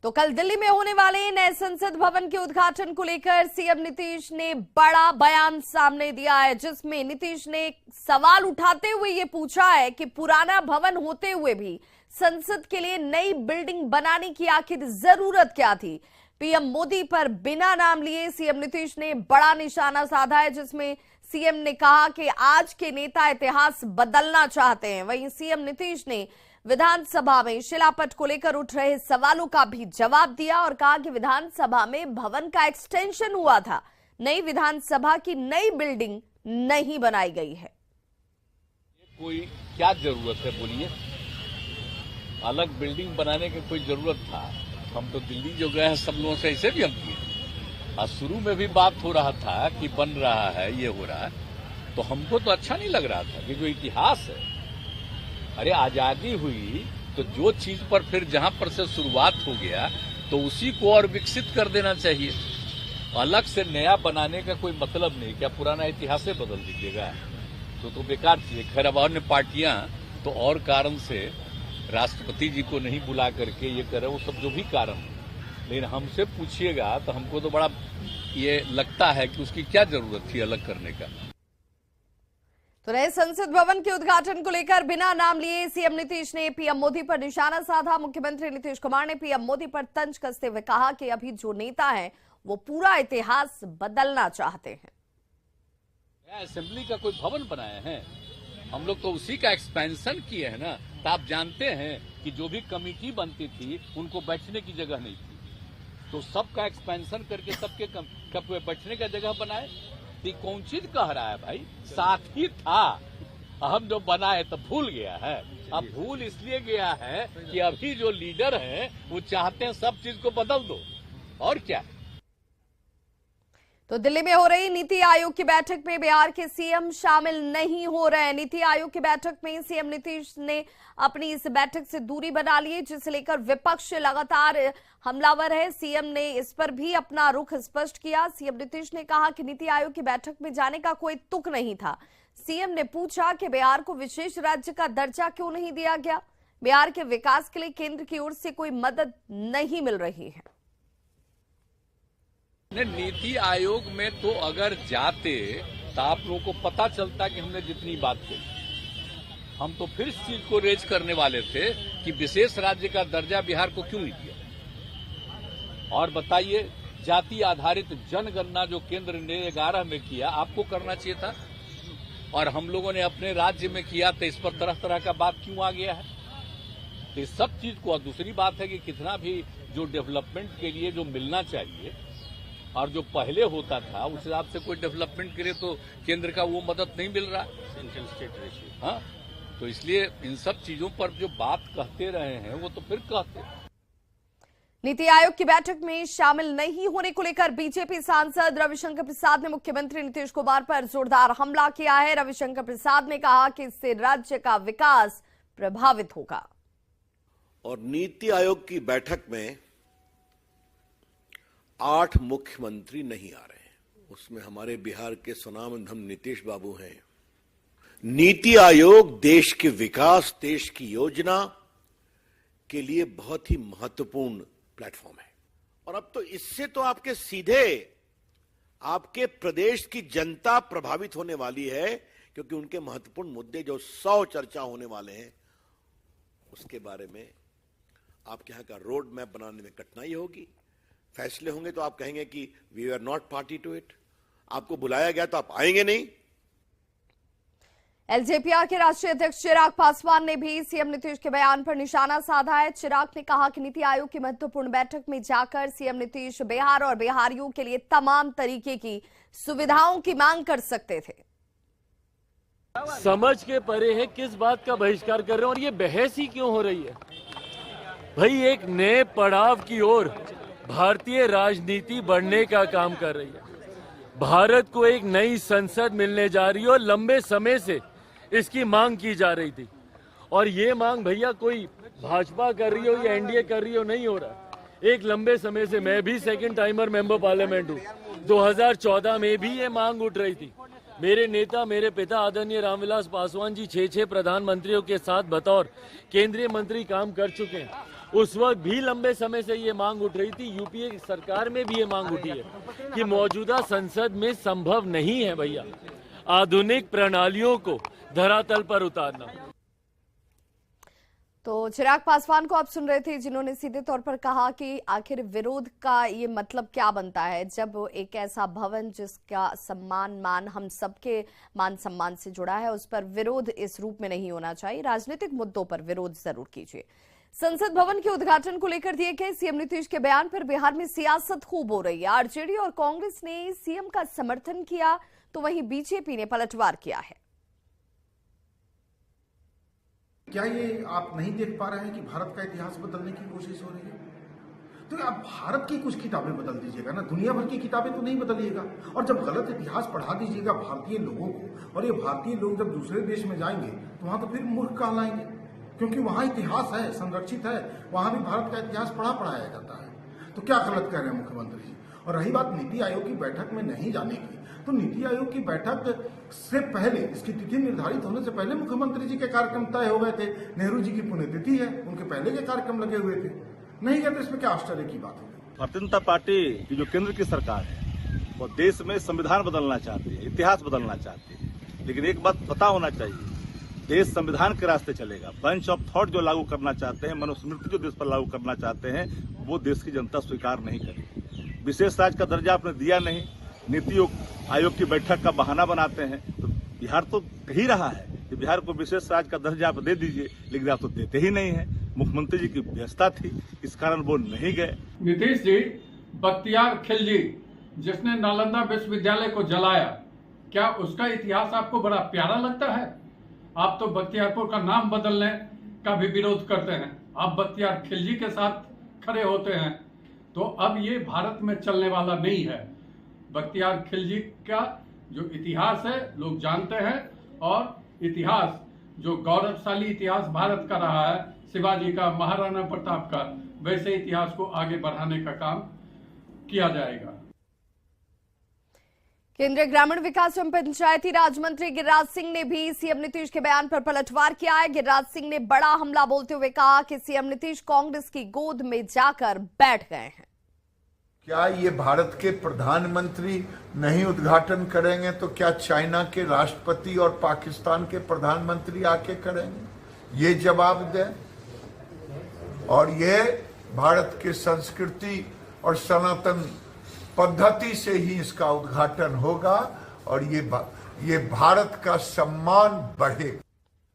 तो कल दिल्ली में होने वाले नए संसद भवन के उद्घाटन को लेकर सीएम नीतीश ने बड़ा बयान सामने दिया है, जिसमें नीतीश ने सवाल उठाते हुए ये पूछा है कि पुराना भवन होते हुए भी संसद के लिए नई बिल्डिंग बनाने की आखिर जरूरत क्या थी। पीएम मोदी पर बिना नाम लिए सीएम नीतीश ने बड़ा निशाना साधा है, जिसमें सीएम ने कहा कि आज के नेता इतिहास बदलना चाहते हैं। वहीं सीएम नीतीश ने विधानसभा में शिलापट को लेकर उठ रहे सवालों का भी जवाब दिया और कहा कि विधानसभा में भवन का एक्सटेंशन हुआ था, नई विधानसभा की नई बिल्डिंग नहीं बनाई गई है। कोई क्या जरूरत है बोलिए, अलग बिल्डिंग बनाने की कोई जरूरत था? हम तो दिल्ली जो गए हैं सब लोगों से ऐसे भी हम किए और शुरू में भी बात हो रहा था कि बन रहा है, ये हो रहा है, तो हमको तो अच्छा नहीं लग रहा था कि जो इतिहास है, अरे आजादी हुई तो जो चीज पर फिर जहां पर से शुरुआत हो गया तो उसी को और विकसित कर देना चाहिए। अलग से नया बनाने का कोई मतलब नहीं। क्या पुराना इतिहास बदल दीजिएगा तो बेकार चीज है। खैर अब अन्य पार्टियां तो और कारण से राष्ट्रपति जी को नहीं बुला करके ये करे, वो सब जो भी कारण, लेकिन हमसे पूछिएगा तो हमको तो बड़ा ये लगता है कि उसकी क्या जरूरत थी अलग करने का। तो नए संसद भवन के उद्घाटन को लेकर बिना नाम लिए सीएम नीतीश ने पीएम मोदी पर निशाना साधा। मुख्यमंत्री नीतीश कुमार ने पीएम मोदी पर तंज कसते हुए कहा कि अभी जो नेता है वो पूरा इतिहास बदलना चाहते हैं। असेंबली का कोई भवन बनाए हैं, हम लोग तो उसी का एक्सपेंशन किए हैं ना। तो आप जानते हैं कि जो भी कमेटी बनती थी उनको बैठने की जगह नहीं थी, तो सबका एक्सपेंशन करके सबके बैठने का जगह बनाए। कौन चीज कह रहा है भाई, साथ ही था, हम जो बनाए तो भूल गया है। अब भूल इसलिए गया है कि अभी जो लीडर हैं वो चाहते हैं सब चीज को बदल दो, और क्या। तो दिल्ली में हो रही नीति आयोग की बैठक में बिहार के सीएम शामिल नहीं हो रहे हैं। नीति आयोग की बैठक में सीएम नीतीश ने अपनी इस बैठक से दूरी बना ली है, जिसे लेकर विपक्ष लगातार हमलावर है। सीएम ने इस पर भी अपना रुख स्पष्ट किया। सीएम नीतीश ने कहा कि नीति आयोग की बैठक में जाने का कोई तुक नहीं था। सीएम ने पूछा कि बिहार को विशेष राज्य का दर्जा क्यों नहीं दिया गया। बिहार के विकास के लिए केंद्र की ओर से कोई मदद नहीं मिल रही है। नीति आयोग में तो अगर जाते तो आप लोगों को पता चलता कि हमने जितनी बात की, हम तो फिर इस चीज को रेज करने वाले थे कि विशेष राज्य का दर्जा बिहार को क्यों नहीं दिया। और बताइए, जाति आधारित जनगणना जो केंद्र ने 11 में किया, आपको करना चाहिए था, और हम लोगों ने अपने राज्य में किया, तो इस पर तरह तरह का बात क्यों आ गया है। तो इस सब चीज को, और दूसरी बात है कि कितना भी जो डेवलपमेंट के लिए जो मिलना चाहिए और जो पहले होता था उस हिसाब से कोई डेवलपमेंट करे तो केंद्र का वो मदद नहीं मिल रहा। सेंट्रल स्टेट रेशियो, हाँ, तो इसलिए इन सब चीजों पर जो बात कहते रहे हैं वो तो फिर कहते। नीति आयोग की बैठक में शामिल नहीं होने को लेकर बीजेपी सांसद रविशंकर प्रसाद ने मुख्यमंत्री नीतीश कुमार पर जोरदार हमला किया है। रविशंकर प्रसाद ने कहा कि इससे राज्य का विकास प्रभावित होगा। और नीति आयोग की बैठक में 8 मुख्यमंत्री नहीं आ रहे हैं, उसमें हमारे बिहार के सुनामधन नीतीश बाबू हैं। नीति आयोग देश के विकास, देश की योजना के लिए बहुत ही महत्वपूर्ण प्लेटफॉर्म है। और अब तो इससे तो आपके सीधे आपके प्रदेश की जनता प्रभावित होने वाली है, क्योंकि उनके महत्वपूर्ण मुद्दे जो 100 चर्चा होने वाले हैं उसके बारे में आपके यहां का रोड मैप बनाने में कठिनाई होगी। फैसले होंगे तो आप कहेंगे कि we are not party to it. आपको बुलाया गया तो आप आएंगे नहीं। एलजेपी के राष्ट्रीय अध्यक्ष चिराग पासवान ने भी सीएम नीतीश के बयान पर निशाना साधा है। चिराग ने कहा कि नीति आयोग की महत्वपूर्ण बैठक में जाकर सीएम नीतीश बिहार और बिहारियों के लिए तमाम तरीके की सुविधाओं की मांग कर सकते थे। समझ के परे है किस बात का बहिष्कार कर रहे हैं और ये बहस ही क्यों हो रही है। भाई एक नए पड़ाव की ओर भारतीय राजनीति बढ़ने का काम कर रही है। भारत को एक नई संसद मिलने जा रही है और लंबे समय से इसकी मांग की जा रही थी। और ये मांग भैया कोई भाजपा कर रही हो या एनडीए कर रही हो नहीं हो रहा। एक लंबे समय से, मैं भी सेकंड टाइमर मेंबर पार्लियामेंट हूँ, 2014 में भी ये मांग उठ रही थी। मेरे नेता, मेरे पिता आदरणीय रामविलास पासवान जी 6 प्रधानमंत्रियों के साथ बतौर केंद्रीय मंत्री काम कर चुके हैं। उस वक्त भी लंबे समय से ये मांग उठ रही थी, यूपीए की सरकार में भी ये मांग उठी है कि मौजूदा संसद में संभव नहीं है भैया आधुनिक प्रणालियों को धरातल पर उतारना। तो चिराग पासवान को आप सुन रहे थे, जिन्होंने सीधे तौर पर कहा कि आखिर विरोध का ये मतलब क्या बनता है जब एक ऐसा भवन जिसका मान हम सबके मान सम्मान से जुड़ा है, उस पर विरोध इस रूप में नहीं होना चाहिए। राजनीतिक मुद्दों पर विरोध जरूर कीजिए। संसद भवन के उद्घाटन को लेकर दिए गए सीएम नीतीश के बयान पर बिहार में सियासत खूब हो रही है। आरजेडी और कांग्रेस ने सीएम का समर्थन किया तो वहीं बीजेपी ने पलटवार किया है। क्या ये आप नहीं देख पा रहे हैं कि भारत का इतिहास बदलने की कोशिश हो रही है? तो आप भारत की कुछ किताबें बदल दीजिएगा ना, दुनिया भर की किताबें तो नहीं बदलिएगा। और जब गलत इतिहास पढ़ा दीजिएगा भारतीय लोगों को, और ये भारतीय लोग जब दूसरे देश में जाएंगे तो वहां तो फिर मूर्ख कहलाएंगे, क्योंकि वहां इतिहास है, संरक्षित है, वहां भी भारत का इतिहास पढ़ाया जाता है। तो क्या गलत कह रहे हैं मुख्यमंत्री जी? और रही बात नीति आयोग की बैठक में नहीं जाने की, तो नीति आयोग की बैठक से पहले, इसकी तिथि निर्धारित होने से पहले मुख्यमंत्री जी के कार्यक्रम तय हो गए थे। नेहरू जी की पुण्यतिथि है, उनके पहले के कार्यक्रम लगे हुए थे, नहीं गए तो इसमें क्या आश्चर्य की बात है? भारतीय जनता पार्टी की जो केंद्र की सरकार है वो देश में संविधान बदलना चाहती है, इतिहास बदलना चाहती है। लेकिन एक बात पता होना चाहिए, देश संविधान के रास्ते चलेगा। बेंच ऑफ थॉट जो लागू करना चाहते हैं, मनुस्मृति जो देश पर लागू करना चाहते हैं, वो देश की जनता स्वीकार नहीं करेगी। विशेष राज्य का दर्जा आपने दिया नहीं, नीति आयोग की बैठक का बहाना बनाते हैं। तो बिहार तो कह ही रहा है कि बिहार को विशेष राज्य का दर्जा आप दे दीजिए, लेकिन आप तो देते ही नहीं है। मुख्यमंत्री जी की व्यवस्था थी, इस कारण वो नहीं गए। नीतीश जी, बख्तियार खिलजी जिसने नालंदा विश्वविद्यालय को जलाया, क्या उसका इतिहास आपको बड़ा प्यारा लगता है? आप तो बख्तियारपुर का नाम बदलने का भी विरोध करते हैं। आप बख्तियार खिलजी के साथ खड़े होते हैं। तो अब ये भारत में चलने वाला नहीं है। बख्तियार खिलजी का जो इतिहास है लोग जानते हैं, और इतिहास जो गौरवशाली इतिहास भारत का रहा है, शिवाजी का, महाराणा प्रताप का, वैसे इतिहास को आगे बढ़ाने का काम किया जाएगा। केंद्रीय ग्रामीण विकास एवं पंचायती राज मंत्री गिरिराज सिंह ने भी सीएम नीतीश के बयान पर पलटवार किया है। गिरिराज सिंह ने बड़ा हमला बोलते हुए कहा कि सीएम नीतीश कांग्रेस की गोद में जाकर बैठ गए हैं। क्या ये भारत के प्रधानमंत्री नहीं उद्घाटन करेंगे तो क्या चाइना के राष्ट्रपति और पाकिस्तान के प्रधानमंत्री आके करेंगे? ये जवाब दें। और ये भारत की संस्कृति और सनातन पद्धति से ही इसका उद्घाटन होगा, और ये भारत का सम्मान बढ़ेगा।